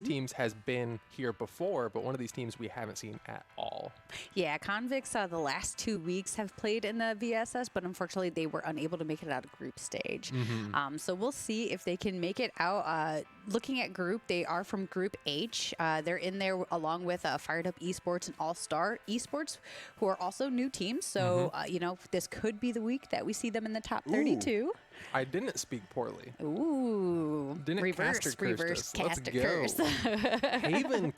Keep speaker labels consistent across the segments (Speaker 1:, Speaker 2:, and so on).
Speaker 1: teams has been here before, but one of these teams we haven't seen at all.
Speaker 2: Yeah, Convix the last 2 weeks have played in the VSS, but unfortunately they were unable to make it out of group stage. So we'll see if they can make it out. Looking at group, they are from Group H. They're in there along with Fired Up Esports and All Star Esports, who are also new teams. So, you know, this could be the week that we see them in the top 32.
Speaker 1: Ooh, I didn't speak poorly.
Speaker 2: Ooh.
Speaker 1: Didn't
Speaker 2: reverse
Speaker 1: Let's
Speaker 2: caster
Speaker 1: go.
Speaker 2: curse.
Speaker 1: Haven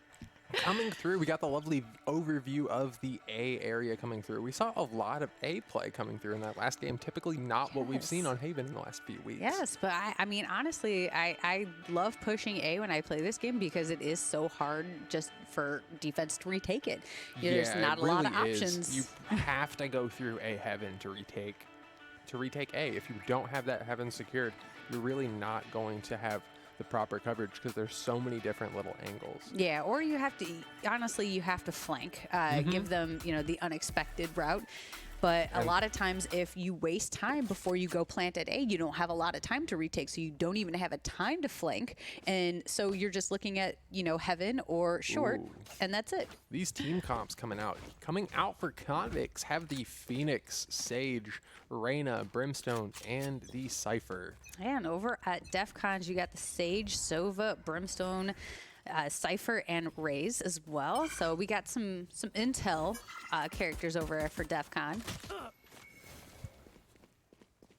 Speaker 1: coming through. We got the lovely overview of the A area coming through. We saw a lot of A play coming through in that last game. Typically not what we've seen on Haven in the last few weeks.
Speaker 2: Yes, but I mean, honestly, I love pushing A when I play this game because it is so hard just for defense to retake it. There's not a lot of options.
Speaker 1: You have to go through A Heaven to retake A. If you don't have that Heaven secured, you're really not going to have the proper coverage because there's so many different little angles.
Speaker 2: Yeah, or you have to, honestly, you have to flank, give them, you know, the unexpected route. But a lot of times, if you waste time before you go plant at A, you don't have a lot of time to retake, so you don't even have a time to flank. And so you're just looking at, you know, Heaven or short, and that's it.
Speaker 1: These team comps coming out for Convix have the Phoenix, Sage, Reyna, Brimstone, and the Cypher.
Speaker 2: And over at Defkon, you got the Sage, Sova, Brimstone, Cypher, and Raze as well. So we got some intel characters over there for Defkon.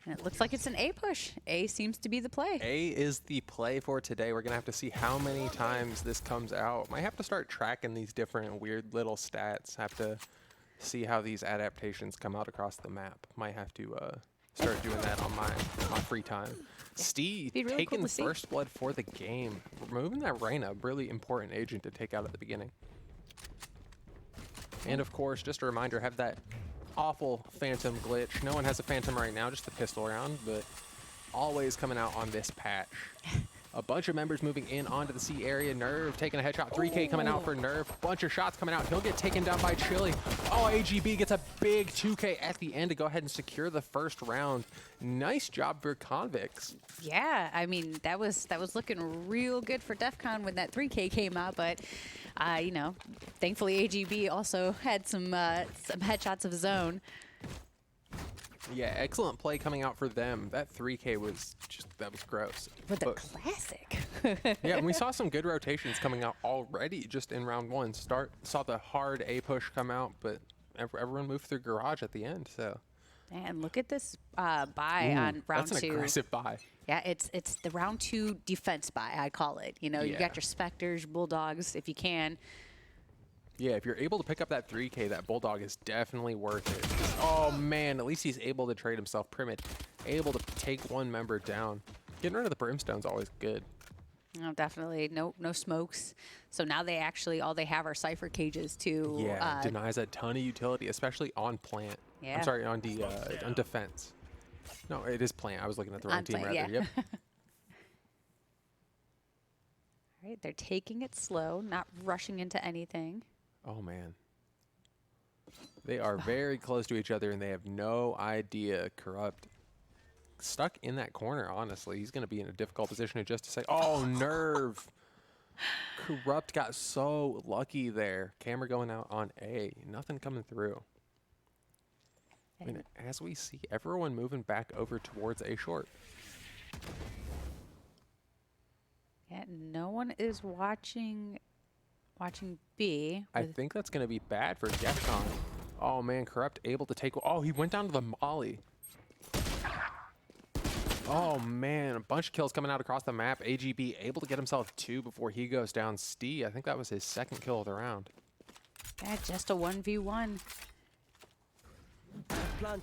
Speaker 2: And it looks like it's an A push. A seems to be the play.
Speaker 1: A is the play for today. We're going to have to see how many times this comes out. Might have to start tracking these different weird little stats. Have to see how these adaptations come out across the map. Might have to start doing that on my free time. Steve
Speaker 2: really
Speaker 1: taking
Speaker 2: cool to see.
Speaker 1: first blood for the game. Removing that Reyna, really important agent to take out at the beginning. And of course, just a reminder, have that awful Phantom glitch. No one has a Phantom right now, just the pistol round, but always coming out on this patch. A bunch of members moving in onto the C area. Nerve taking a headshot. 3K coming out for Nerve. Bunch of shots coming out. He'll get taken down by Chili. Oh, AGB gets a big 2K at the end to go ahead and secure the first round. Nice job for Convix.
Speaker 2: Yeah, I mean, that was looking real good for Defkon when that 3K came out, but you know, thankfully AGB also had some headshots of his own.
Speaker 1: Yeah, excellent play coming out for them. That 3K was that was gross.
Speaker 2: But the classic.
Speaker 1: Yeah, and we saw some good rotations coming out already just in round one. Saw the hard A push come out, but everyone moved through garage at the end, so.
Speaker 2: And look at this buy on round two.
Speaker 1: That's an aggressive buy.
Speaker 2: Yeah, it's the round two defense buy, I call it. You know, you got your Spectres, Bulldogs, if you can.
Speaker 1: Yeah, if you're able to pick up that 3K, that Bulldog is definitely worth it. Oh, man, at least he's able to trade himself. Primit, able to take one member down. Getting rid of the Brimstone's always good.
Speaker 2: No, definitely. No smokes. So now they actually, all they have are Cypher cages to...
Speaker 1: Yeah, denies a ton of utility, especially on plant.
Speaker 2: Yeah.
Speaker 1: I'm sorry, on defense. No, it is plant. I was looking at the wrong team rather.
Speaker 2: Yeah.
Speaker 1: Yep.
Speaker 2: All right, they're taking it slow, not rushing into anything.
Speaker 1: Oh, man. They are very close to each other, and they have no idea. Corrupt stuck in that corner, honestly. He's going to be in a difficult position just to say, oh, Nerve. Corrupt got so lucky there. Camera going out on A. Nothing coming through. And as we see, everyone moving back over towards A short.
Speaker 2: Yeah, no one is watching B.
Speaker 1: I think that's going to be bad for Defkon. Oh, man, Corrupt able to take... Oh, he went down to the molly. Oh, man, a bunch of kills coming out across the map. AGB able to get himself 2 before he goes down. Stee, I think that was his second kill of the round.
Speaker 2: Yeah, just a 1v1.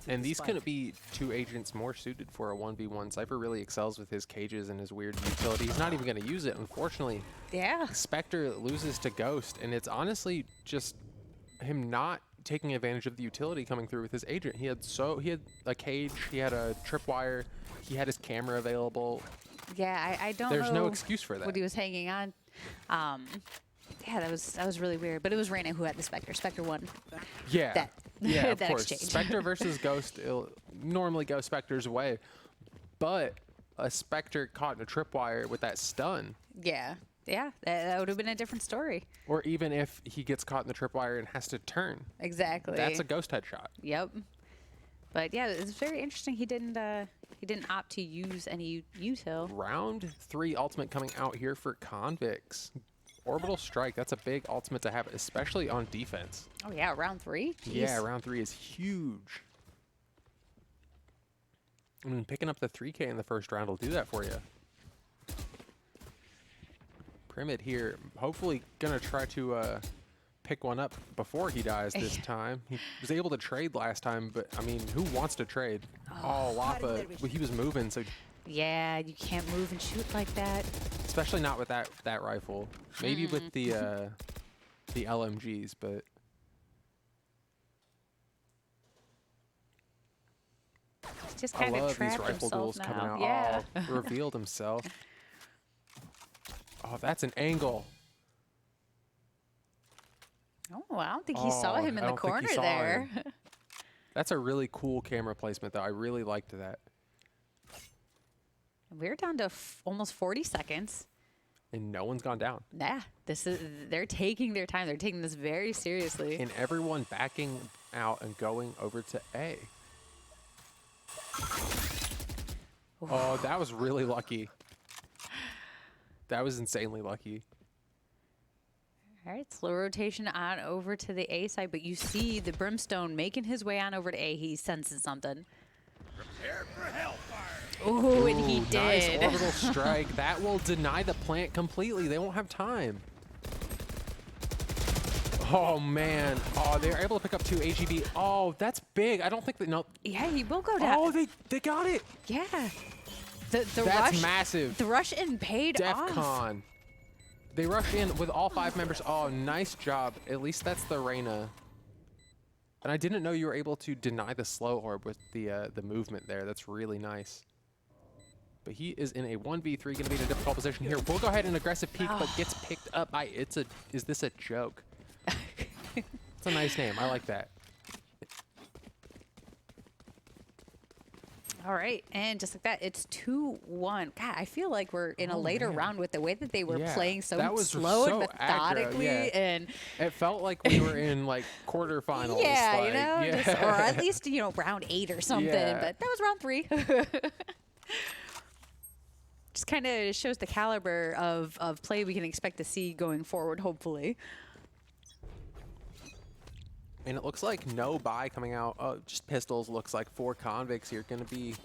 Speaker 1: And these couldn't be two agents more suited for a 1v1. Cypher really excels with his cages and his weird utility. He's not even going to use it, unfortunately.
Speaker 2: Yeah.
Speaker 1: Spectre loses to Ghost, and it's honestly just him not taking advantage of the utility coming through with his agent. He had a cage, he had a tripwire, he had his camera available.
Speaker 2: Yeah, I don't know.
Speaker 1: There's no excuse for that.
Speaker 2: What he was hanging on. Yeah, that was really weird. But it was Reyna who had the Spectre. Spectre won.
Speaker 1: Yeah. Yeah, of
Speaker 2: that
Speaker 1: course.
Speaker 2: exchange.
Speaker 1: Spectre versus Ghost, it'll normally go Spectre's way. But a Spectre caught in a tripwire with that stun.
Speaker 2: Yeah. yeah, that would have been a different story.
Speaker 1: Or even if he gets caught in the tripwire and has to turn.
Speaker 2: Exactly.
Speaker 1: That's a ghost headshot.
Speaker 2: Yep. But yeah, it's very interesting. He didn't opt to use any util.
Speaker 1: Round 3 ultimate coming out here for Convix. Orbital strike. That's a big ultimate to have, especially on defense.
Speaker 2: Oh yeah, round 3. Jeez.
Speaker 1: Yeah, round 3 is huge. I mean, picking up the 3K in the first round will do that for you. Primid here, hopefully gonna try to pick one up before he dies this time. He was able to trade last time, but I mean, who wants to trade? Oh, Lapa, well, he was moving, so
Speaker 2: Yeah, you can't move and shoot like that.
Speaker 1: especially not with that rifle. Maybe with the LMGs, but
Speaker 2: He's just
Speaker 1: I
Speaker 2: kind of
Speaker 1: love these
Speaker 2: trapped
Speaker 1: rifle duels
Speaker 2: himself
Speaker 1: coming
Speaker 2: now.
Speaker 1: out.
Speaker 2: Yeah.
Speaker 1: Oh, revealed himself. Oh, that's an angle.
Speaker 2: Oh, I don't think he saw him in
Speaker 1: I
Speaker 2: the
Speaker 1: don't think he
Speaker 2: corner
Speaker 1: saw
Speaker 2: there.
Speaker 1: him. That's a really cool camera placement, though. I really liked that.
Speaker 2: We're down to almost 40 seconds.
Speaker 1: And no one's gone down.
Speaker 2: Yeah, they're taking their time. They're taking this very seriously.
Speaker 1: And everyone backing out and going over to A. Oh, that was really lucky. That was insanely lucky.
Speaker 2: All right, slow rotation on over to the A side, but you see the Brimstone making his way on over to A. He senses something.
Speaker 3: Prepare for hellfire.
Speaker 2: Oh, and he
Speaker 1: Ooh,
Speaker 2: did.
Speaker 1: Nice orbital strike. That will deny the plant completely. They won't have time. Oh, man. Oh, they're able to pick up 2 AGB. Oh, that's big. I don't think that... No.
Speaker 2: Yeah, he will go down.
Speaker 1: Oh, they got it.
Speaker 2: Yeah. The
Speaker 1: That's
Speaker 2: rush,
Speaker 1: massive.
Speaker 2: The rush in paid off.
Speaker 1: Defkon. They rush in with all 5 members. Oh, nice job. At least that's the Reyna. And I didn't know you were able to deny the slow orb with the movement there. That's really nice. But he is in a 1v3, going to be in a difficult position here. We'll go ahead and aggressive peek, but gets picked up by Is this a joke? It's a nice name. I like that.
Speaker 2: All right, and just like that, it's 2-1. God, I feel like we're in a later round with the way that they were playing so
Speaker 1: that was
Speaker 2: slow
Speaker 1: so
Speaker 2: and methodically,
Speaker 1: aggro, yeah.
Speaker 2: and
Speaker 1: It felt like we were in like quarterfinals.
Speaker 2: yeah,
Speaker 1: like,
Speaker 2: you know,
Speaker 1: yeah.
Speaker 2: just, or at least round 8 or something.
Speaker 1: Yeah.
Speaker 2: But that was round 3. Just kind of shows the caliber of play we can expect to see going forward, hopefully.
Speaker 1: And it looks like no buy coming out. Oh, just pistols. Looks like 4 convicts here. Going to be...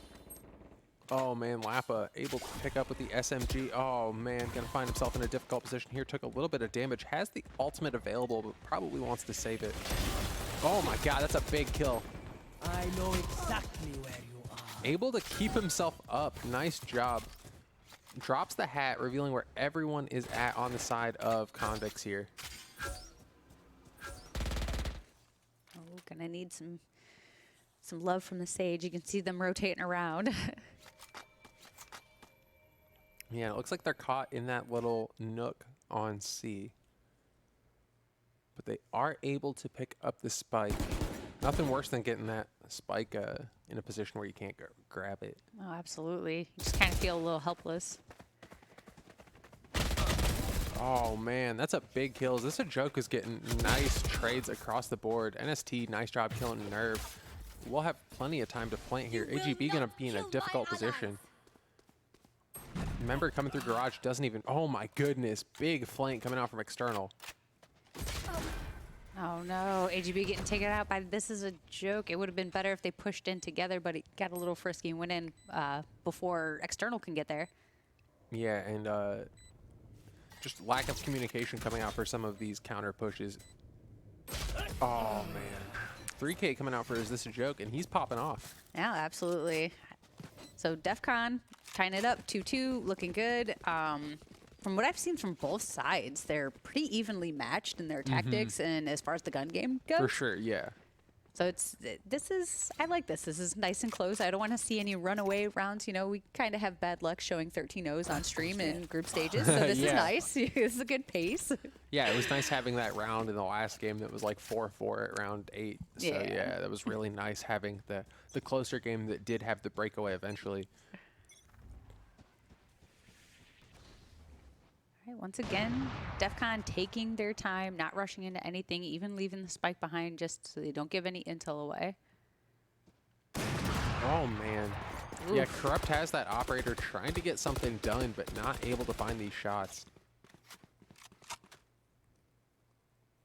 Speaker 1: Oh, man. Lapa able to pick up with the SMG. Oh, man. Going to find himself in a difficult position here. Took a little bit of damage. Has the ultimate available, but probably wants to save it. Oh, my God. That's a big kill.
Speaker 3: I know exactly where you are.
Speaker 1: Able to keep himself up. Nice job. Drops the hat, revealing where everyone is at on the side of convicts here.
Speaker 2: Oh, gonna need some love from the Sage. You can see them rotating around.
Speaker 1: Yeah, it looks like they're caught in that little nook on C. But they are able to pick up the spike. Nothing worse than getting that spike in a position where you can't grab it.
Speaker 2: Oh, absolutely. You just kind of feel a little helpless.
Speaker 1: Oh, man, that's a big kill. Is this a joke? Is getting nice trades across the board. NST, nice job killing Nerve. We'll have plenty of time to plant here. AGB going to be in a difficult position. Member coming through garage doesn't even... Oh, my goodness. Big flank coming out from external.
Speaker 2: Oh no, AGB getting taken out by This Is a Joke. It would have been better if they pushed in together, but it got a little frisky and went in before external can get there.
Speaker 1: Yeah, and just lack of communication coming out for some of these counter pushes. Oh, man. 3K coming out for Is This a Joke? And he's popping off.
Speaker 2: Yeah, absolutely. So Defkon tying it up 2-2, looking good. From what I've seen from both sides, they're pretty evenly matched in their tactics and as far as the gun game goes.
Speaker 1: For sure, yeah.
Speaker 2: So I like this. This is nice and close. I don't want to see any runaway rounds. You know, we kind of have bad luck showing 13-0s on stream in group stages. So this is
Speaker 1: Yeah.
Speaker 2: nice. This is a good pace.
Speaker 1: Yeah, it was nice having that round in the last game that was like 4-4 at round 8. So yeah, that was really nice having the closer game that did have the breakaway eventually.
Speaker 2: Okay, once again, Defkon taking their time, not rushing into anything, even leaving the spike behind just so they don't give any intel away.
Speaker 1: Oh, man.
Speaker 2: Oof.
Speaker 1: Yeah, Corrupt has that operator trying to get something done, but not able to find these shots.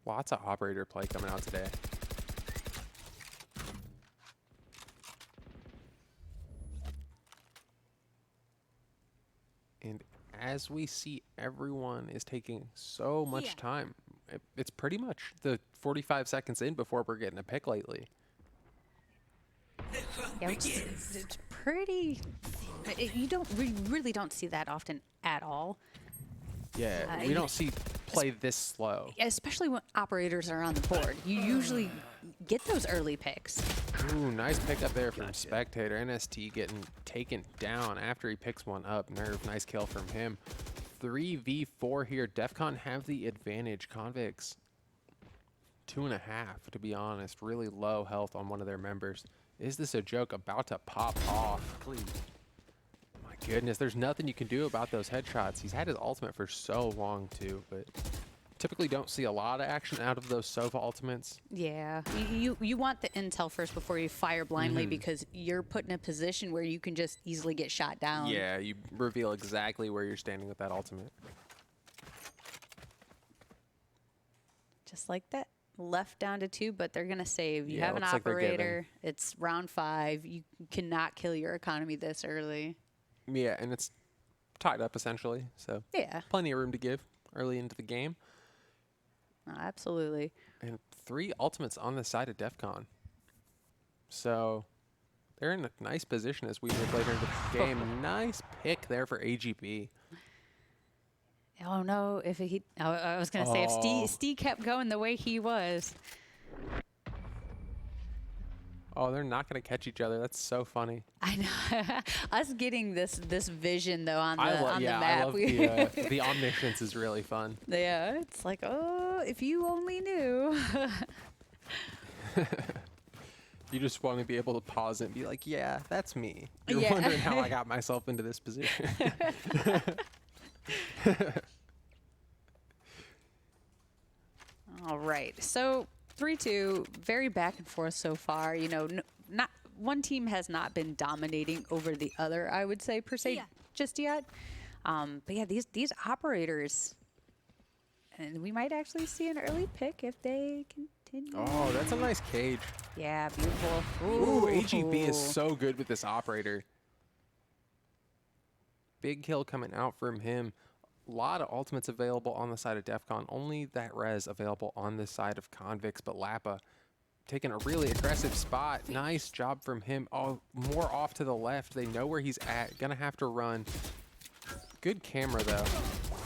Speaker 1: Lots of operator play coming out today. And as we see, everyone is taking so much time. It's pretty much the 45 seconds in before we're getting a pick lately.
Speaker 2: Yeah, it's pretty. We really don't see that often at all.
Speaker 1: Yeah, we don't see play this slow.
Speaker 2: Especially when operators are on the board. You usually get those early picks.
Speaker 1: Ooh, nice pick up there from Spectator. NST getting taken down after he picks one up. Nerve, nice kill from him. 3v4 here. Defkon have the advantage. Convix, 2.5, to be honest. Really low health on one of their members. Is this a joke about to pop off? Please. My goodness, there's nothing you can do about those headshots. He's had his ultimate for so long, too, but typically don't see a lot of action out of those Sova ultimates.
Speaker 2: Yeah, you want the intel first before you fire blindly because you're put in a position where you can just easily get shot down.
Speaker 1: Yeah, you reveal exactly where you're standing with that ultimate.
Speaker 2: Just like that. Left down to 2, but they're going to save. You
Speaker 1: Yeah,
Speaker 2: have an
Speaker 1: looks like they're giving.
Speaker 2: operator. It's round 5. You cannot kill your economy this early.
Speaker 1: Yeah, and it's tied up essentially, so
Speaker 2: Yeah,
Speaker 1: plenty of room to give early into the game.
Speaker 2: absolutely.
Speaker 1: And 3 ultimates on the side of Defkon. So they're in a nice position as we move later into the game. Nice pick there for AGB.
Speaker 2: Oh no! I was gonna say if Steve kept going the way he was.
Speaker 1: Oh, they're not going to catch each other. That's so funny.
Speaker 2: I know. Us getting this vision though on the
Speaker 1: I
Speaker 2: map.
Speaker 1: love the omniscience is really fun.
Speaker 2: Yeah, it's like, oh, if you only knew.
Speaker 1: You just want to be able to pause it and be like, yeah, that's me. You're
Speaker 2: Yeah.
Speaker 1: wondering how I got myself into this position.
Speaker 2: All right, so 3-2, very back and forth so far. You know, not one team has not been dominating over the other, I would say, per se, just yet. But yeah, these operators, and we might actually see an early pick if they continue.
Speaker 1: Oh, that's a nice cage.
Speaker 2: Yeah, beautiful.
Speaker 1: Ooh, AGB is so good with this operator. Big kill coming out from him. A lot of ultimates available on the side of Defkon. Only that res available on the side of Convix, but Lappa taking a really aggressive spot. Nice job from him. Oh, more off to the left. They know where he's at. Gonna have to run. Good camera, though.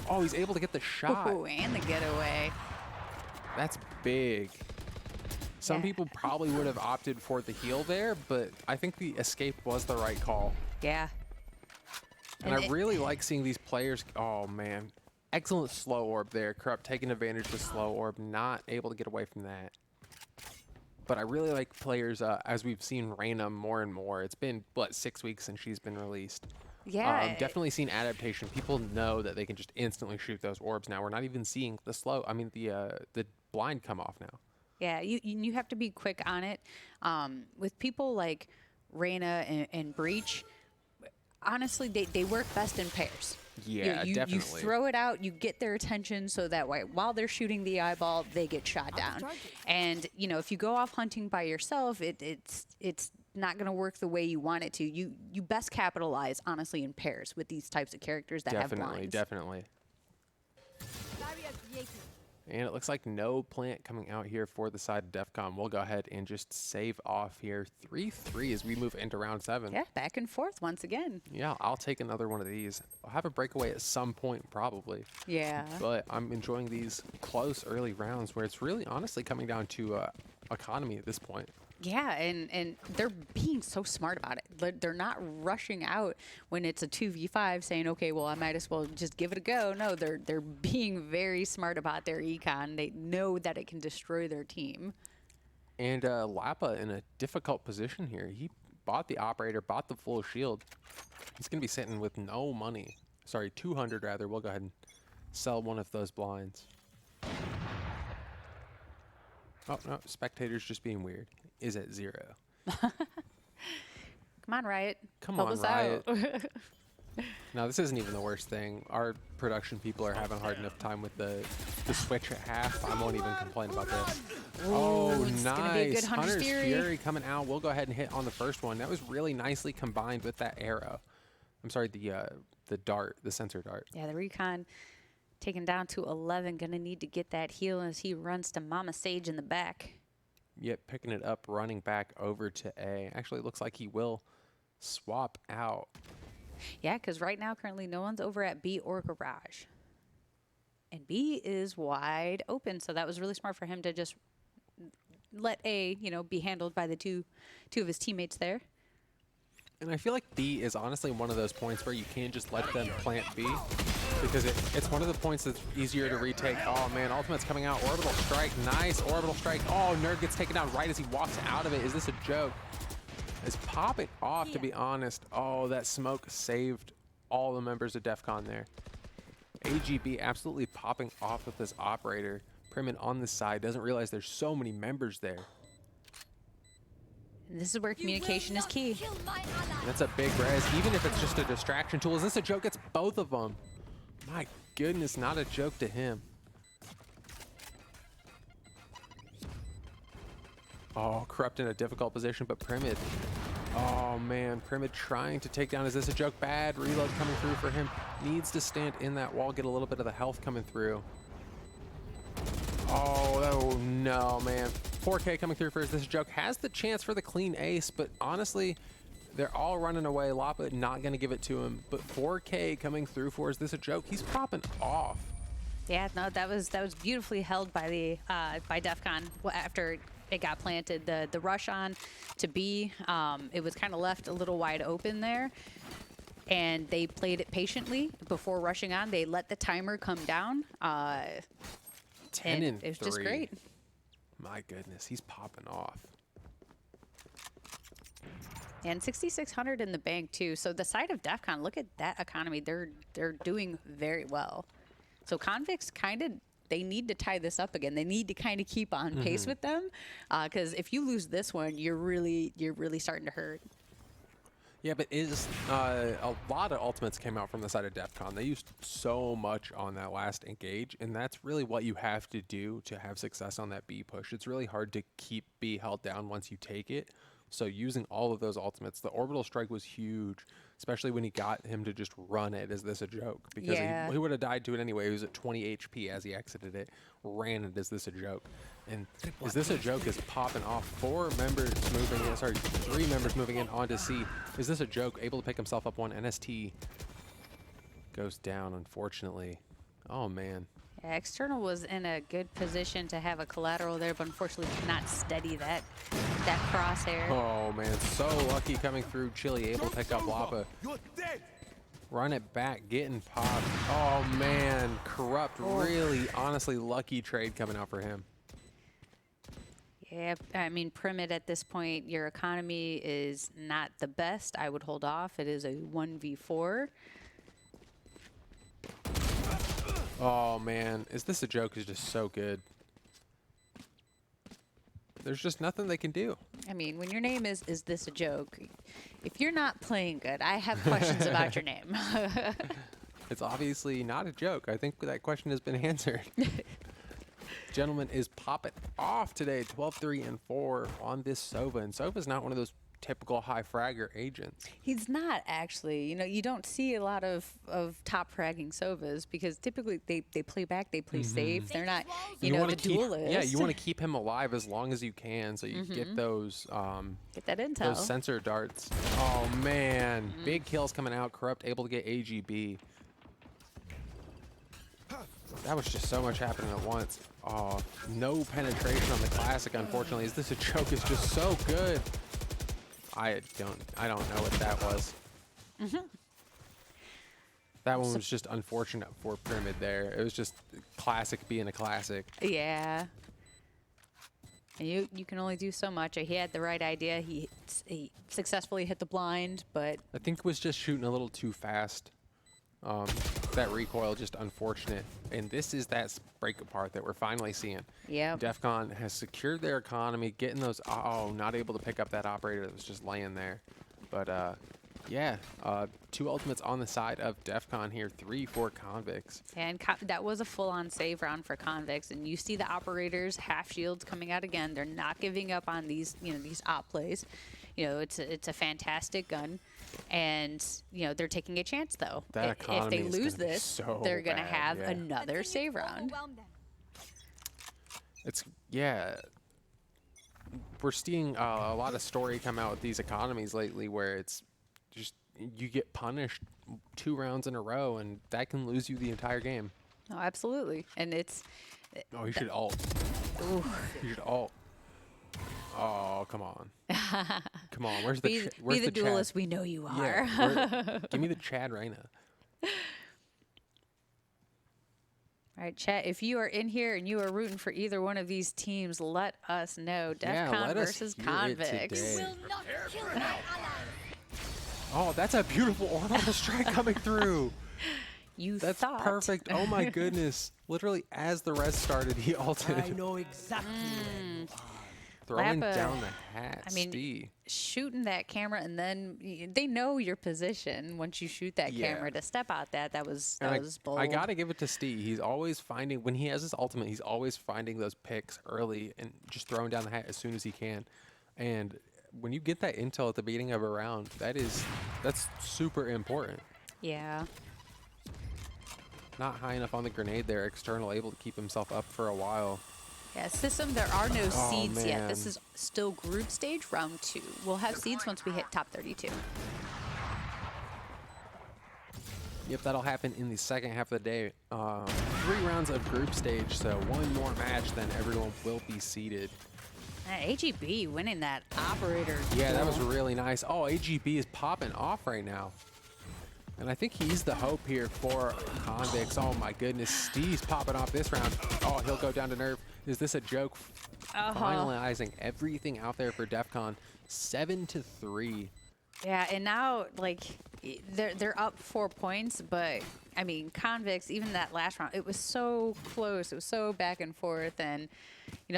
Speaker 1: Oh, he's able to get the shot.
Speaker 2: Ooh, and the getaway.
Speaker 1: That's big. Some
Speaker 2: Yeah.
Speaker 1: people probably would have opted for the heal there, but I think the escape was the right call.
Speaker 2: Yeah.
Speaker 1: And I really like seeing these players. Oh, man. Excellent slow orb there. Corrupt taking advantage of the slow orb. Not able to get away from that. But I really like players, as we've seen Reyna more and more. It's been, what, 6 weeks since she's been released.
Speaker 2: Yeah.
Speaker 1: Definitely seen adaptation. People know that they can just instantly shoot those orbs now. We're not even seeing the the blind come off now.
Speaker 2: Yeah, you have to be quick on it. With people like Reyna and Breach, honestly, they work best in pairs.
Speaker 1: Yeah,
Speaker 2: you
Speaker 1: definitely.
Speaker 2: You throw it out, you get their attention, so that way, while they're shooting the eyeball, they get shot down. And you know, if you go off hunting by yourself, it's not going to work the way you want it to. You best capitalize, honestly, in pairs with these types of characters that have blinds.
Speaker 1: Definitely. And it looks like no plant coming out here for the side of Defkon. We'll go ahead and just save off here. 3-3 as we move into round 7.
Speaker 2: Yeah, back and forth once again.
Speaker 1: Yeah, I'll take another one of these. I'll have a breakaway at some point, probably.
Speaker 2: Yeah.
Speaker 1: But I'm enjoying these close early rounds where it's really honestly coming down to economy at this point.
Speaker 2: Yeah, and they're being so smart about it. They're not rushing out when it's a 2v5 saying, okay, well, I might as well just give it a go. No, they're being very smart about their econ. They know that it can destroy their team.
Speaker 1: And Lappa in a difficult position here. He bought the operator, bought the full shield. He's going to be sitting with no money. Sorry, 200 rather. We'll go ahead and sell one of those blinds. Oh, no, spectators just being weird. Is at 0.
Speaker 2: Come on, Riot.
Speaker 1: Come
Speaker 2: Help
Speaker 1: on,
Speaker 2: us
Speaker 1: Riot.
Speaker 2: out.
Speaker 1: No, this isn't even the worst thing. Our production people are having a hard enough time with the switch at half. I won't even complain about this. Oh,
Speaker 2: it's gonna be a good
Speaker 1: nice.
Speaker 2: Hunter's Fury.
Speaker 1: coming out. We'll go ahead and hit on the first one. That was really nicely combined with that arrow. I'm sorry, the dart, the sensor dart.
Speaker 2: Yeah, the recon taken down to 11. Gonna need to get that heal as he runs to Mama Sage in the back.
Speaker 1: Yep, picking it up, running back over to A. Actually, it looks like he will swap out.
Speaker 2: Yeah, because right now, currently, no one's over at B or Garage. And B is wide open, so that was really smart for him to just let A, be handled by the two of his teammates there.
Speaker 1: And I feel like B is honestly one of those points where you can't just let them plant B, because it's one of the points that's easier to retake. Oh man, ultimate's coming out. Orbital strike, nice orbital strike. Oh, Nerd gets taken down right as he walks out of it. Is this a joke? Is popping off, to be honest. Oh, that smoke saved all the members of Defkon there. AGB absolutely popping off with this operator. Primin on the side doesn't realize there's so many members there.
Speaker 2: And this is where communication is key.
Speaker 1: That's a big res, even if it's just a distraction tool. Is this a joke? It's both of them. My goodness, not a joke to him. Oh, Corrupt in a difficult position, but Primid. Oh man, Primid trying to take down. Is this a joke? Bad reload coming through for him. Needs to stand in that wall, get a little bit of the health coming through. Oh no, man. 4K coming through for Is This a Joke. Has the chance for the clean ace, but honestly, they're all running away. Lapa not going to give it to him, but 4K coming through for Is This a Joke. He's popping off.
Speaker 2: Yeah, no, that was beautifully held by the by Defkon after it got planted. The rush on to B, it was kind of left a little wide open there, and they played it patiently before rushing on. They let the timer come down.
Speaker 1: 10 and 3.
Speaker 2: It was just great.
Speaker 1: My goodness, he's popping off.
Speaker 2: And 6,600 in the bank too. So the side of Defkon, look at that economy. They're doing very well. So Convix they need to tie this up again. They need to kind of keep on pace with them, because if you lose this one, you're really starting to hurt.
Speaker 1: Yeah, but a lot of ultimates came out from the side of Defkon. They used so much on that last engage, and that's really what you have to do to have success on that B push. It's really hard to keep B held down once you take it. So using all of those ultimates, the orbital strike was huge, especially when he got him to just run it. Is this a joke? Because he would have died to it anyway. He was at 20 HP as he exited it, ran it. Is this a joke? And Is This a Joke is popping off. 3 members moving in onto C. Is This a Joke? Able to pick himself up one. NST goes down, unfortunately. Oh, man.
Speaker 2: Yeah, External was in a good position to have a collateral there, but unfortunately could not steady that crosshair.
Speaker 1: Oh, man. So lucky coming through. Chili able to pick up Lapa. Run it back, getting popped. Oh, man. Corrupt. Really, honestly, lucky trade coming out for him.
Speaker 2: Yeah, I mean, Primid at this point, your economy is not the best. I would hold off. It is a 1v4.
Speaker 1: Oh, man. Is This a Joke is just so good. There's just nothing they can do.
Speaker 2: I mean, when your name is This a Joke, if you're not playing good, I have questions about your name.
Speaker 1: It's obviously not a joke. I think that question has been answered. Gentleman is popping off today. 12-3 and 4 on this Sova. And Sova's not one of those typical high fragger agents.
Speaker 2: He's not, actually. You don't see a lot of top fragging Sovas because typically they play back, they play safe. They're not, the duelist.
Speaker 1: Yeah, you want to keep him alive as long as you can so you get those
Speaker 2: get that intel.
Speaker 1: Those sensor darts. Oh, man. Big kills coming out. Corrupt able to get AGB. That was just so much happening at once. Oh, no penetration on the classic, unfortunately. Is This a Joke is just so good. I don't know what that was. That one was just unfortunate for Pyramid there. It was just classic being a classic.
Speaker 2: Yeah. And you can only do so much. He had the right idea. He successfully hit the blind, but
Speaker 1: I think was just shooting a little too fast. That recoil just unfortunate. And this is that break apart that we're finally seeing.
Speaker 2: Yeah.
Speaker 1: Defkon has secured their economy, getting those. Oh, not able to pick up that operator that was just laying there. But yeah, 2 ultimates on the side of Defkon here, 3 for Convix.
Speaker 2: And that was a full-on save round for Convix, and you see the operators half shields coming out again. They're not giving up on these, these op plays. It's a fantastic gun, and they're taking a chance though.
Speaker 1: That
Speaker 2: If they
Speaker 1: economy is
Speaker 2: lose
Speaker 1: gonna be
Speaker 2: this,
Speaker 1: so
Speaker 2: they're gonna
Speaker 1: bad,
Speaker 2: have
Speaker 1: yeah.
Speaker 2: another save round.
Speaker 1: It's we're seeing a lot of story come out with these economies lately, where it's just you get punished 2 rounds in a row, and that can lose you the entire game.
Speaker 2: Oh, absolutely, and it's.
Speaker 1: Oh, you should ult.
Speaker 2: Ooh.
Speaker 1: You should ult. Oh, come on. Come on. Where's the
Speaker 2: Be
Speaker 1: where's
Speaker 2: the
Speaker 1: Chad?
Speaker 2: duelist we know you are.
Speaker 1: Yeah, give me the Chad right now.
Speaker 2: All right, chat, if you are in here and you are rooting for either one of these teams, let us know.
Speaker 1: Yeah,
Speaker 2: Defkon
Speaker 1: let us
Speaker 2: versus
Speaker 1: hear it
Speaker 2: Convix.
Speaker 1: today.
Speaker 3: Will not kill an ally.
Speaker 1: Oh, that's a beautiful orbital strike coming through.
Speaker 2: You
Speaker 1: That's
Speaker 2: thought.
Speaker 1: perfect. Oh my goodness. Literally as the res started, he
Speaker 3: I
Speaker 1: ulted.
Speaker 3: know exactly where you are.
Speaker 1: Throwing
Speaker 2: Lappa,
Speaker 1: down the hat,
Speaker 2: I mean,
Speaker 1: Steve.
Speaker 2: shooting that camera, and then they know your position once you shoot that
Speaker 1: Yeah.
Speaker 2: camera. To step out that was
Speaker 1: And
Speaker 2: bold.
Speaker 1: I gotta give it to Steve. He's always finding, when he has his ultimate, he's always finding those picks early and just throwing down the hat as soon as he can. And when you get that intel at the beginning of a round, that's super important.
Speaker 2: Yeah.
Speaker 1: Not high enough on the grenade there. External able to keep himself up for a while.
Speaker 2: Yeah, system, there are no
Speaker 1: Oh,
Speaker 2: seeds yet. This
Speaker 1: man.
Speaker 2: is still group stage, round 2. We'll have seeds once we hit top 32.
Speaker 1: Yep, that'll happen in the second half of the day. 3 rounds of group stage, so 1 more match, then everyone will be seeded.
Speaker 2: AGB winning that operator.
Speaker 1: Yeah, that was
Speaker 2: duel.
Speaker 1: really nice. Oh, AGB is popping off right now. And I think he's the hope here for Convix. Oh my goodness, Steve's popping off this round. Oh, he'll go down to nerve. Is this a joke? Finalizing everything out there for Defkon. 7-3.
Speaker 2: Yeah, and now they're up 4 points, but I mean Convix, even that last round, it was so close. It was so back and forth, and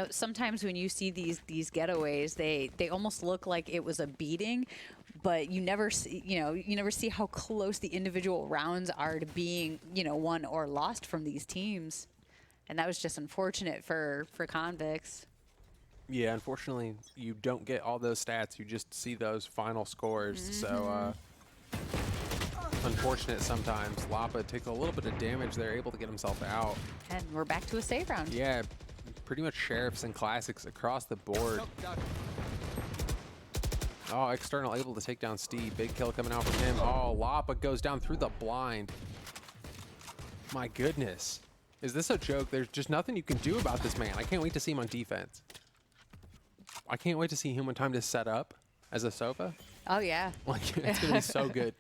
Speaker 2: sometimes when you see these getaways, they almost look like it was a beating, but you never see you never see how close the individual rounds are to being won or lost from these teams, and that was just unfortunate for Convix.
Speaker 1: Yeah, unfortunately, you don't get all those stats. You just see those final scores. So, unfortunate sometimes. Lappa takes a little bit of damage there, able to get himself out.
Speaker 2: And we're back to a save round.
Speaker 1: Yeah, pretty much sheriffs and classics across the board. Oh, external able to take down Steve. Big kill coming out from him. Oh, Lappa goes down through the blind. My goodness. Is this a joke? There's just nothing you can do about this man. I can't wait to see him on defense. I can't wait to see him when time to set up as a Sova.
Speaker 2: Oh yeah.
Speaker 1: Like, it's going to be so good.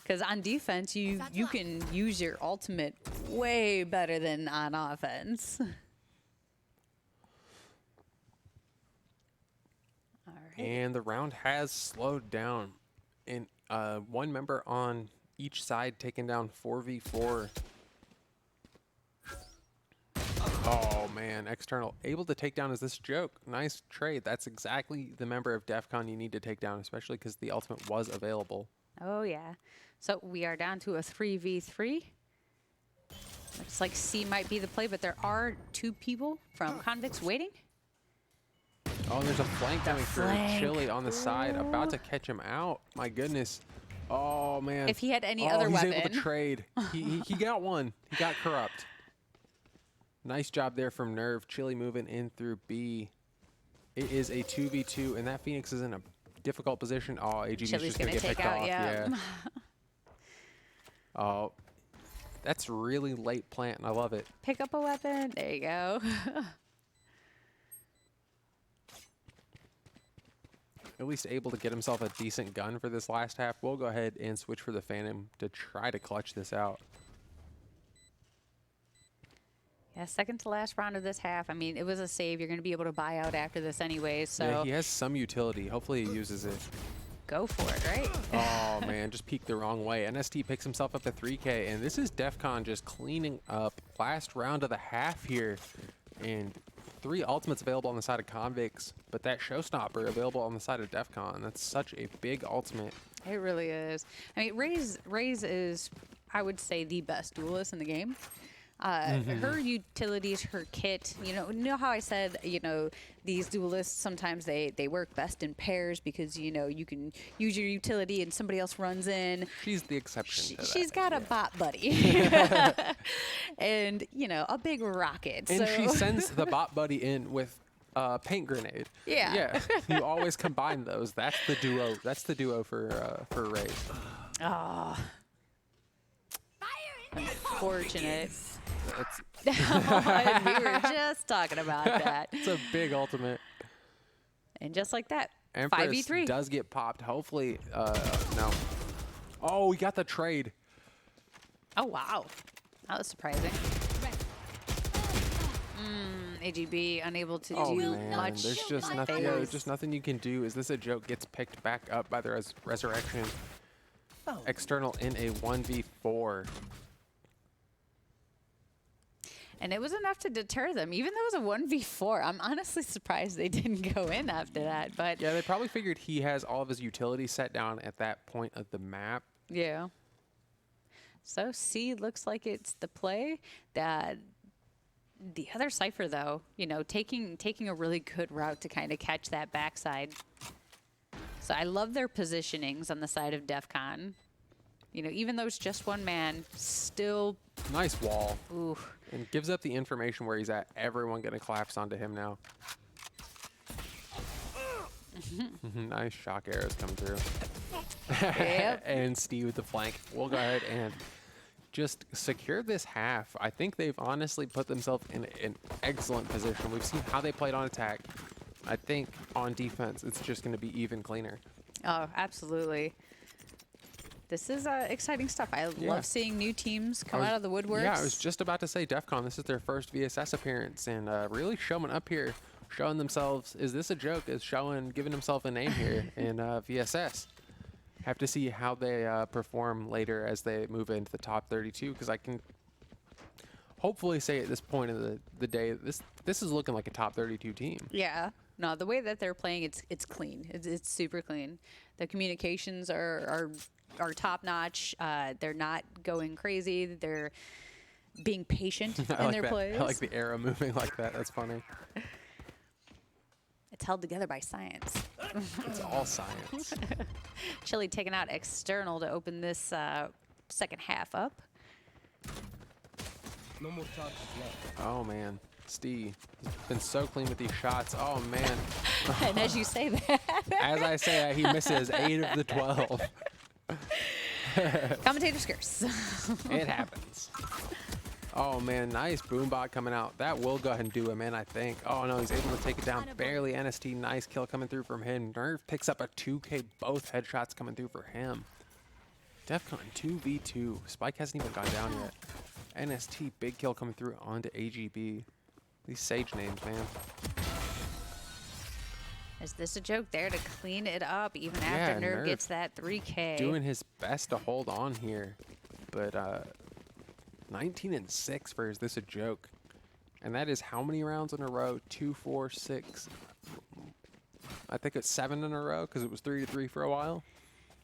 Speaker 2: Because on defense, you can use your ultimate way better than on offense. All right.
Speaker 1: And the round has slowed down. And 1 member on each side taking down 4v4. Oh man, external able to take down. Is this a joke? Nice trade. That's exactly the member of Defkon you need to take down, especially because the ultimate was available.
Speaker 2: Oh yeah. So we are down to a 3v3. Looks like C might be the play, but there are 2 people from Convix waiting.
Speaker 1: Oh, and there's a flank coming through.
Speaker 2: flank.
Speaker 1: Chili on the side, about to catch him out. My goodness. Oh man.
Speaker 2: If he had any
Speaker 1: oh,
Speaker 2: other
Speaker 1: he's
Speaker 2: weapon.
Speaker 1: able to trade. He got one. He got corrupt. Nice job there from Nerve. Chili moving in through B. It is a 2v2, and that Phoenix is in a difficult position. Oh, AGB's
Speaker 2: Chili's
Speaker 1: just going to
Speaker 2: gonna
Speaker 1: get
Speaker 2: take
Speaker 1: picked
Speaker 2: out,
Speaker 1: off.
Speaker 2: yeah.
Speaker 1: Oh, that's really late plant, and I love it.
Speaker 2: Pick up a weapon. There you go.
Speaker 1: At least able to get himself a decent gun for this last half. We'll go ahead and switch for the Phantom to try to clutch this out.
Speaker 2: Yeah, second to last round of this half. I mean, it was a save. You're going to be able to buy out after this anyways. So
Speaker 1: Yeah, he has some utility. Hopefully he uses it.
Speaker 2: go for it, right?
Speaker 1: Oh, man, just peeked the wrong way. NST picks himself up a 3K, and this is Defkon just cleaning up. Last round of the half here, and 3 ultimates available on the side of Convix, but that Showstopper available on the side of Defkon. That's such a big ultimate.
Speaker 2: It really is. I mean, Raze is, I would say, the best duelist in the game. Her utilities, her kit, you know how I said, these duelists, sometimes they work best in pairs because, you can use your utility and somebody else runs in.
Speaker 1: She's the exception to that.
Speaker 2: She's got a bot buddy. And, a big rocket.
Speaker 1: And
Speaker 2: so.
Speaker 1: she sends the bot buddy in with paint grenade.
Speaker 2: Yeah.
Speaker 1: Yeah. You always combine those. That's the duo. That's the duo for Raze.
Speaker 2: Oh. Unfortunate.
Speaker 1: It's
Speaker 2: We were just talking about that.
Speaker 1: it's a big ultimate.
Speaker 2: And just like that,
Speaker 1: Empress
Speaker 2: 5v3.
Speaker 1: does get popped. Hopefully, no. Oh, we got the trade.
Speaker 2: Oh, wow. That was surprising. AGB unable to
Speaker 1: Oh
Speaker 2: do
Speaker 1: man,
Speaker 2: much.
Speaker 1: there's just
Speaker 2: on
Speaker 1: nothing.
Speaker 2: phase.
Speaker 1: There's just nothing you can do. Is this a joke? Gets picked back up by the resurrection.
Speaker 3: Oh.
Speaker 1: External in a 1v4.
Speaker 2: And it was enough to deter them. Even though it was a 1v4, I'm honestly surprised they didn't go in after that. But
Speaker 1: Yeah, they probably figured he has all of his utilities set down at that point of the map.
Speaker 2: yeah. So C looks like it's the play. That the other Cypher, though, taking a really good route to kind of catch that backside. So I love their positionings on the side of Defkon. Even though it's just one man, still,
Speaker 1: Nice wall.
Speaker 2: ooh.
Speaker 1: And gives up the information where he's at. Everyone gonna collapse onto him now. Nice shock arrows come through.
Speaker 2: Yep.
Speaker 1: And Steve with the flank. We'll go ahead and just secure this half. I think they've honestly put themselves in an excellent position. We've seen how they played on attack. I think on defense, it's just going to be even cleaner.
Speaker 2: Oh, absolutely. This is exciting stuff. I
Speaker 1: Yeah.
Speaker 2: love seeing new teams come out of the woodworks.
Speaker 1: Yeah, I was just about to say Defkon. This is their first VSS appearance, and really showing up here, showing themselves. Is this a joke? Is giving himself a name here in VSS. Have to see how they perform later as they move into the top 32, because I can hopefully say at this point in the day, this is looking like a top 32 team.
Speaker 2: Yeah. No, the way that they're playing, it's clean. It's super clean. The communications are top notch. They're not going crazy. They're being patient in
Speaker 1: I like
Speaker 2: their
Speaker 1: that.
Speaker 2: plays.
Speaker 1: I like the arrow moving like that. That's funny.
Speaker 2: It's held together by science.
Speaker 1: It's all science.
Speaker 2: Chile taking out external to open this second half up.
Speaker 3: No more charges left.
Speaker 1: Oh man, Steve, he's been so clean with these shots. Oh man.
Speaker 2: And as you say that,
Speaker 1: As I say that, he misses 8 of the 12.
Speaker 2: commentator's curse.
Speaker 1: It happens. Oh man, nice boombot coming out. That will go ahead and do him in, I think. Oh no, he's able to take it down barely. NST, nice kill coming through from him. Nerve picks up a 2K, both headshots coming through for him. Defkon 2v2. Spike hasn't even gone down yet. NST, big kill coming through onto AGB. These Sage names, man.
Speaker 2: Is this a joke there to clean it up even
Speaker 1: Yeah,
Speaker 2: after Nerve
Speaker 1: Nerve
Speaker 2: gets that 3K?
Speaker 1: Doing his best to hold on here. But 19 and 6 for Is This a Joke? And that is how many rounds in a row? 2, 4, 6. I think it's 7 in a row because it was 3-3 for a while.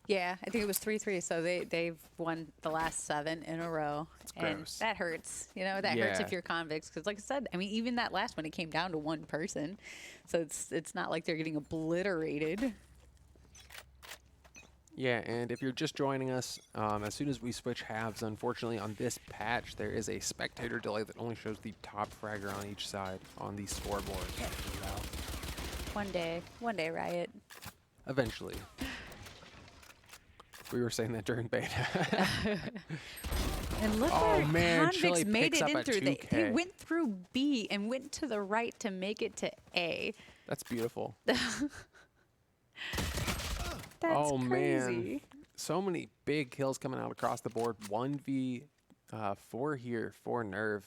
Speaker 2: Yeah, I think it was 3-3, so they've won the last 7 in a row. And
Speaker 1: gross.
Speaker 2: that hurts. That hurts
Speaker 1: Yeah.
Speaker 2: if you're Convix. Because like I said, I mean, even that last one, it came down to one person. So it's not like they're getting obliterated.
Speaker 1: Yeah, and if you're just joining us, as soon as we switch halves, unfortunately on this patch, there is a spectator delay that only shows the top fragger on each side on the scoreboard.
Speaker 2: One day, Riot.
Speaker 1: Eventually. We were saying that during beta.
Speaker 2: And look
Speaker 1: Oh,
Speaker 2: where
Speaker 1: man,
Speaker 2: Convix
Speaker 1: Chile
Speaker 2: made
Speaker 1: picks
Speaker 2: it
Speaker 1: up
Speaker 2: in
Speaker 1: a
Speaker 2: through. They
Speaker 1: 2K.
Speaker 2: went through B and went to the right to make it to A.
Speaker 1: That's beautiful.
Speaker 2: That's
Speaker 1: Oh,
Speaker 2: crazy.
Speaker 1: man. So many big kills coming out across the board. 1v4 here for Nerve.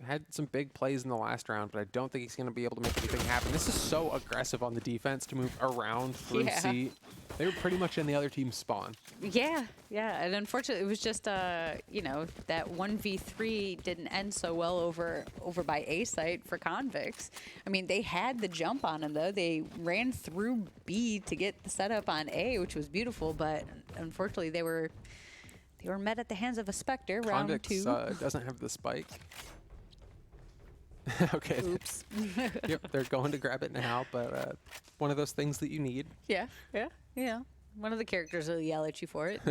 Speaker 1: Had some big plays in the last round, but I don't think he's going to be able to make anything happen. This is so aggressive on the defense to move around through
Speaker 2: Yeah.
Speaker 1: C. They were pretty much in the other team's spawn.
Speaker 2: Yeah, yeah, and unfortunately, it was just you know, that 1v3 didn't end so well over by A site for Convix. I mean, they had the jump on him though. They ran through B to get the setup on A, which was beautiful, but unfortunately, they were met at the hands of a Spectre. Round
Speaker 1: Convix
Speaker 2: 2.
Speaker 1: Doesn't have the spike. Okay.
Speaker 2: Oops.
Speaker 1: Yep, they're going to grab it now, but one of those things that you need.
Speaker 2: Yeah, yeah, yeah. One of the characters will yell at you for it.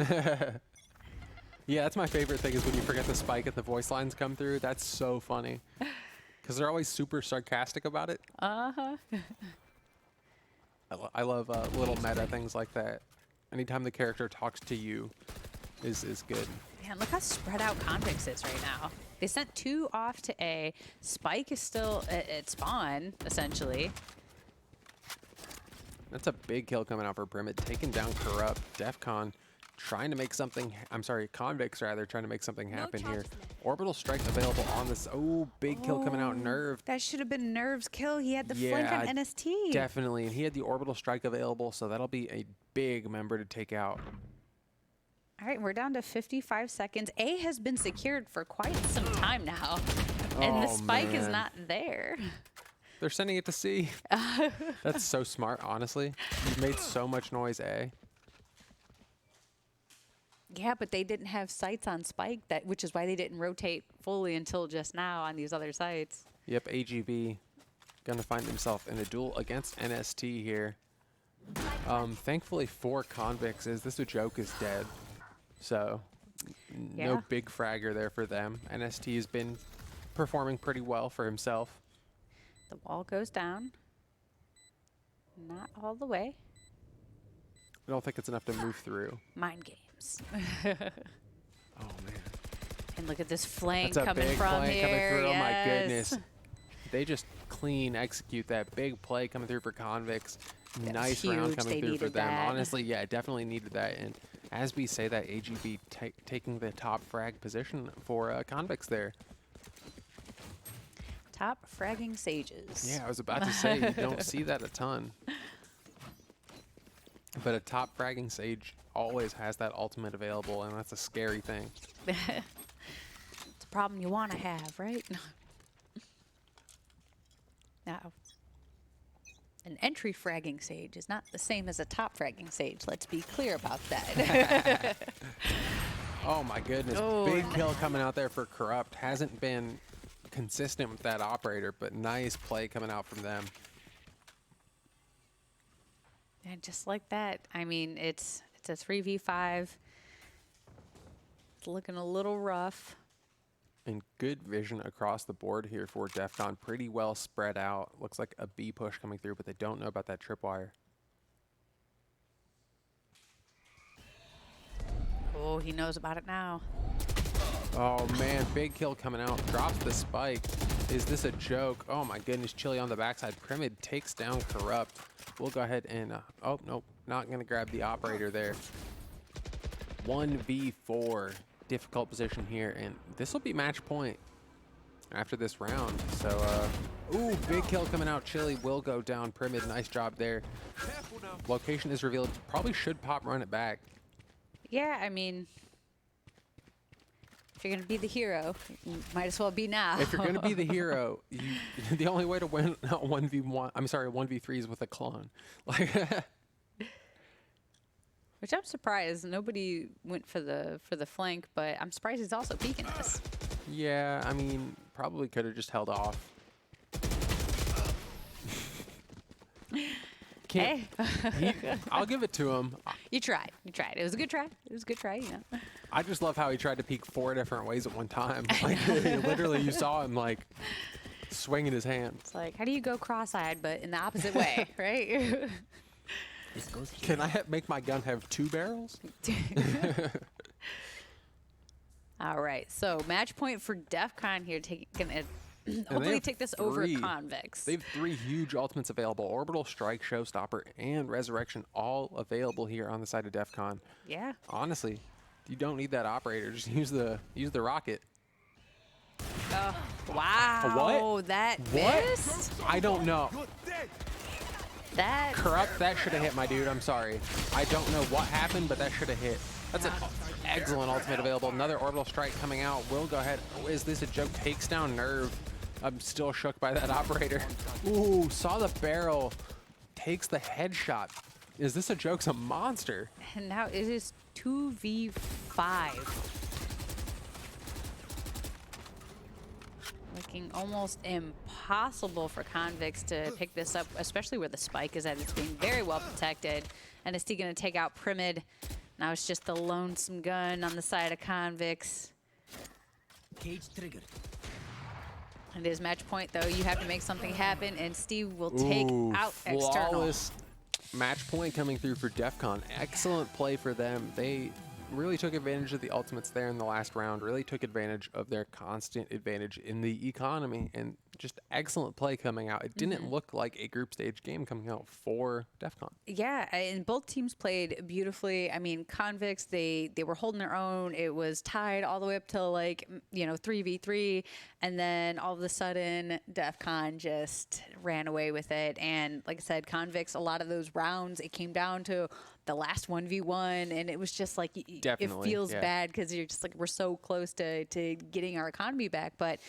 Speaker 1: Yeah, that's my favorite thing is when you forget the spike and the voice lines come through. That's so funny. Because they're always super sarcastic about it.
Speaker 2: Uh-huh.
Speaker 1: I love little meta things like that. Anytime the character talks to you is good.
Speaker 2: Man, look how spread out Convix is right now. They sent 2 off to A. Spike is still at spawn, essentially.
Speaker 1: That's a big kill coming out for Primid, taking down Corrupt. Defkon trying to make something, I'm sorry, Convix rather, trying to make something happen here. Orbital strike available on this. Oh, big kill coming out, Nerve.
Speaker 2: That should have been Nerve's kill. He had the flank on NST.
Speaker 1: Definitely, and he had the orbital strike available, so that'll be a big member to take out.
Speaker 2: All right, we're down to 55 seconds. A has been secured for quite some time now, and the spike is not there.
Speaker 1: They're sending it to C. That's so smart, honestly. You've made so much noise, A.
Speaker 2: Yeah, but they didn't have sights on Spike, which is why they didn't rotate fully until just now on these other sites.
Speaker 1: Yep, AGB gonna find himself in a duel against NST here. Thankfully for Convix, this a joke is dead. So no big fragger there for them. NST has been performing pretty well for himself.
Speaker 2: The wall goes down. Not all the way.
Speaker 1: I don't think it's enough to move through.
Speaker 2: Mind games.
Speaker 1: Oh, man.
Speaker 2: And look at this flank
Speaker 1: That's a
Speaker 2: coming
Speaker 1: big
Speaker 2: from
Speaker 1: play
Speaker 2: here.
Speaker 1: coming through.
Speaker 2: Yes.
Speaker 1: Oh, my goodness. They just clean execute that big play coming through for Convix. Nice round
Speaker 2: huge.
Speaker 1: coming
Speaker 2: They
Speaker 1: through for
Speaker 2: needed
Speaker 1: them.
Speaker 2: that.
Speaker 1: Honestly, yeah, definitely needed that. And as we say that, AGB taking the top frag position for Convix there.
Speaker 2: Top fragging sages.
Speaker 1: Yeah, I was about to say, you don't see that a ton. But a top fragging sage always has that ultimate available, and that's a scary thing.
Speaker 2: It's a problem you want to have, right? Now, an entry fragging sage is not the same as a top fragging sage. Let's be clear about that.
Speaker 1: Oh my goodness,
Speaker 2: Oh.
Speaker 1: big kill coming out there for Corrupt. Hasn't been consistent with that operator, but nice play coming out from them.
Speaker 2: And just like that, I mean, it's a 3v5. It's looking a little rough.
Speaker 1: And good vision across the board here for Defkon. Pretty well spread out. Looks like a B push coming through, but they don't know about that tripwire.
Speaker 2: Oh, he knows about it now.
Speaker 1: Oh man, big kill coming out. Drops the spike. Is this a joke? Oh my goodness, Chili on the backside. Primid takes down Corrupt. We'll go ahead and, oh nope, not gonna grab the operator there. 1v4, difficult position here, and this will be match point after this round. So, ooh, big kill coming out. Chili will go down. Primid, nice job there. Location is revealed. Probably should pop run it back.
Speaker 2: Yeah, I mean, if you're going to be the hero, you might as well be now.
Speaker 1: If you're going to be the hero, the only way to win a 1v1, I'm sorry, 1v3 is with a clone. Like,
Speaker 2: Which I'm surprised nobody went for the flank, but I'm surprised he's also peeking us.
Speaker 1: yeah, I mean, probably could have just held off.
Speaker 2: Hey,
Speaker 1: I'll give it to him.
Speaker 2: you tried. You tried. It was a good try. It was a good try, you know.
Speaker 1: I just love how he tried to peek 4 different ways at one time. Like, literally, you saw him, like, swinging his hand.
Speaker 2: It's like, how do you go cross-eyed, but in the opposite way, right?
Speaker 1: Can I make my gun have 2 barrels?
Speaker 2: All right, so match point for Defkon here, gonna hopefully take this over Convix.
Speaker 1: They have 3 huge ultimates available. Orbital Strike, Showstopper, and Resurrection all available here on the side of Defkon.
Speaker 2: Yeah.
Speaker 1: Honestly, you don't need that operator. Just use the rocket.
Speaker 2: Wow.
Speaker 1: What?
Speaker 2: That
Speaker 1: What?
Speaker 2: missed?
Speaker 1: I don't know.
Speaker 2: That
Speaker 1: Corrupt, that should have hit, my dude. I'm sorry. I don't know what happened, but that should have hit. That's an excellent ultimate available. Another orbital strike coming out. Will go ahead. Oh, is this a joke? Takes down Nerve. I'm still shook by that operator. Ooh, saw the barrel. Takes the headshot. Is this a joke? It's a monster.
Speaker 2: and now it is 2v5. Looking almost impossible for Convix to pick this up, especially where the spike is at. It's being very well protected. And is he going to take out Primid? Now it's just the lonesome gun on the side of Convix.
Speaker 3: Cage triggered.
Speaker 2: It is match point, though. You have to make something happen, and Steve will take out External.
Speaker 1: Flawless match point coming through for Defkon. Excellent play for them. They really took advantage of the ultimates there in the last round, really took advantage of their constant advantage in the economy, and just excellent play coming out. It didn't look like a group stage game coming out for Defkon.
Speaker 2: Yeah, and both teams played beautifully. I mean, Convix, they were holding their own. It was tied all the way up till, like, 3v3, and then all of a sudden, Defkon just ran away with it. And like I said, Convix, a lot of those rounds, it came down to the last 1v1, and it was just like, it feels bad because you're just like, we're so close to getting our economy back. But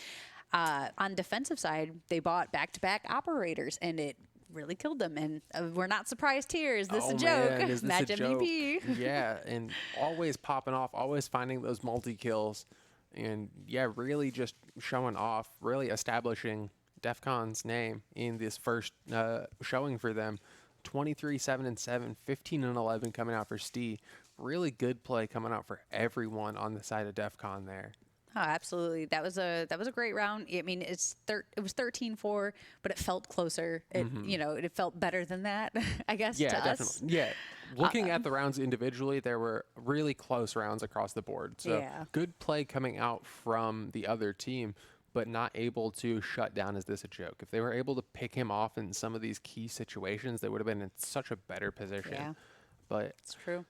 Speaker 2: on defensive side, they bought back-to-back operators, and it really killed them. And we're not surprised here. Is this a joke?
Speaker 1: Man, is this
Speaker 2: Match
Speaker 1: a joke?
Speaker 2: MVP.
Speaker 1: Yeah, and always popping off, always finding those multi-kills. And yeah, really just showing off, really establishing Defcon's name in this first showing for them. 23-7-7, 15-11 coming out for Steve. Really good play coming out for everyone on the side of Defkon there.
Speaker 2: Oh, absolutely. That was a great round. I mean, it was 13-4, but it felt closer. It it felt better than that, I guess.
Speaker 1: Yeah,
Speaker 2: to
Speaker 1: definitely.
Speaker 2: us.
Speaker 1: Yeah. Looking at the rounds individually, there were really close rounds across the board. So
Speaker 2: Yeah.
Speaker 1: good play coming out from the other team, but not able to shut down. Is this a joke? If they were able to pick him off in some of these key situations, they would have been in such a better position.
Speaker 2: Yeah.
Speaker 1: But
Speaker 2: It's true.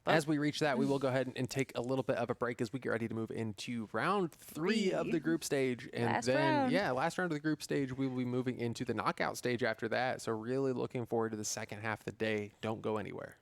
Speaker 1: as we reach that, we will go ahead and take a little bit of a break as we get ready to move into round three of the group stage. And
Speaker 2: Last
Speaker 1: then,
Speaker 2: round.
Speaker 1: yeah, last round of the group stage, we will be moving into the knockout stage after that. So really looking forward to the second half of the day. Don't go anywhere.